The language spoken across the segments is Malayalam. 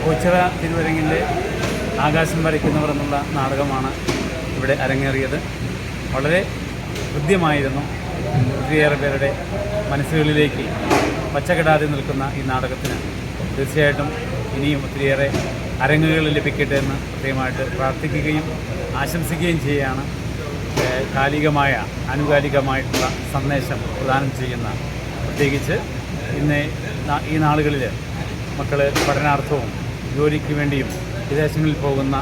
ഓച്ചിറ തിരുവരങ്ങിൻ്റെ ആകാശം വരയ്ക്കുന്നവർ എന്നുള്ള നാടകമാണ് ഇവിടെ അരങ്ങേറിയത്. വളരെ ഹൃദ്യമായിരുന്നു. ഒത്തിരിയേറെ പേരുടെ മനസ്സുകളിലേക്ക് പച്ചകിടാതെ നിൽക്കുന്ന ഈ നാടകത്തിന് തീർച്ചയായിട്ടും ഇനിയും ഒത്തിരിയേറെ അരങ്ങുകൾ ലഭിക്കട്ടെ എന്ന് പ്രത്യേകമായിട്ട് പ്രാർത്ഥിക്കുകയും ആശംസിക്കുകയും ചെയ്യുകയാണ്. കാലികമായ ആനുകാലികമായിട്ടുള്ള സന്ദേശം പ്രദാനം ചെയ്യുന്ന, പ്രത്യേകിച്ച് ഇന്ന് ഈ നാളുകളിൽ മക്കൾ പഠനാർത്ഥവും ജോലിക്ക് വേണ്ടിയും വിദേശങ്ങളിൽ പോകുന്ന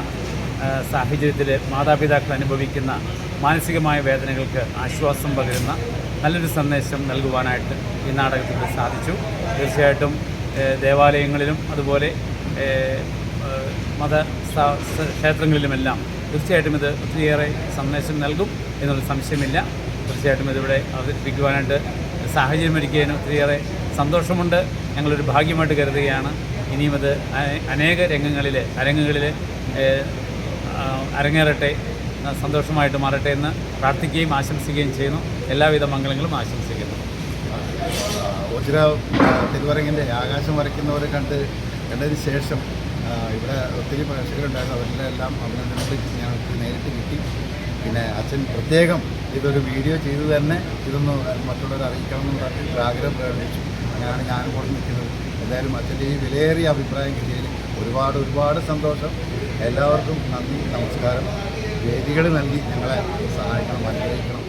സാഹചര്യത്തിൽ മാതാപിതാക്കൾ അനുഭവിക്കുന്ന മാനസികമായ വേദനകൾക്ക് ആശ്വാസം പകരുന്ന നല്ലൊരു സന്ദേശം നൽകുവാനായിട്ട് ഈ നാടകത്തിൽ സാധിച്ചു. തീർച്ചയായിട്ടും ദേവാലയങ്ങളിലും അതുപോലെ ക്ഷേത്രങ്ങളിലുമെല്ലാം തീർച്ചയായിട്ടും ഇത് ഒത്തിരിയേറെ സന്ദേശം നൽകും എന്നുള്ള സംശയമില്ല. തീർച്ചയായിട്ടും ഇതിവിടെ അവതരിപ്പിക്കുവാനായിട്ട് സാഹചര്യമൊരുക്കിയതിന് ഒത്തിരിയേറെ സന്തോഷമുണ്ട്. ഞങ്ങളൊരു ഭാഗ്യമായിട്ട് കരുതുകയാണ്. ഇനിയും അത് അനേക അരങ്ങുകളിൽ അരങ്ങേറട്ടെ, സന്തോഷമായിട്ട് മാറട്ടെ എന്ന് പ്രാർത്ഥിക്കുകയും ആശംസിക്കുകയും ചെയ്യുന്നു. എല്ലാവിധ മംഗളങ്ങളും ആശംസിക്കുന്നു. ഓച്ചിറ തിരുവരങ്ങിൻ്റെ ആകാശം വരയ്ക്കുന്നവരെ കണ്ടതിന് ശേഷം ഇവിടെ ഒത്തിരി പ്രേക്ഷകരുണ്ടായിരുന്നു. അവരുടെ എല്ലാം അഭിനന്ദനങ്ങൾ ഞങ്ങൾക്ക് നേരിട്ട് കിട്ടി. പിന്നെ അച്ഛൻ പ്രത്യേകം ഇതൊരു വീഡിയോ ചെയ്ത് തന്നെ ഇതൊന്ന് മറ്റുള്ളവരെ അറിയിക്കണം എന്ന് പറഞ്ഞിട്ട് ആഗ്രഹം പ്രകടിപ്പിച്ചു. അങ്ങനെയാണ് ഞാൻ കൂടെ നിൽക്കുന്നത്. എന്തായാലും അച്ഛൻ്റെ ഈ വിലയേറിയ അഭിപ്രായം കിട്ടിയതിൽ ഒരുപാട് സന്തോഷം. എല്ലാവർക്കും നന്ദി, നമസ്കാരം. വേദികൾ നൽകി ഞങ്ങളെ സഹായിക്കണം, അനുഗ്രഹിക്കണം.